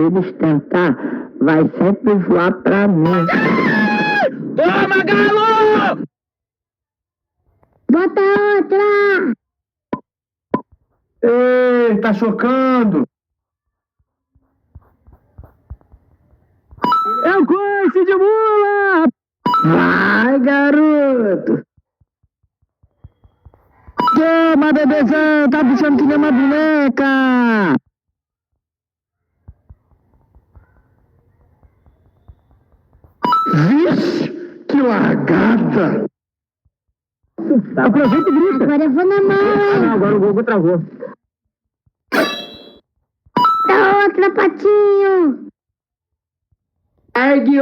eles tentar, vai sempre voar pra mim. Toma, galo! Bota outra! Ei, tá chocando! É o coice de mula! Vai, garoto! Toma, bebezão! Tá puxando que nem uma boneca! Vixe, que largada! Aproveita e grita! Agora eu vou na mão! Agora o Gogo travou. Dá outra, patinho! Ergue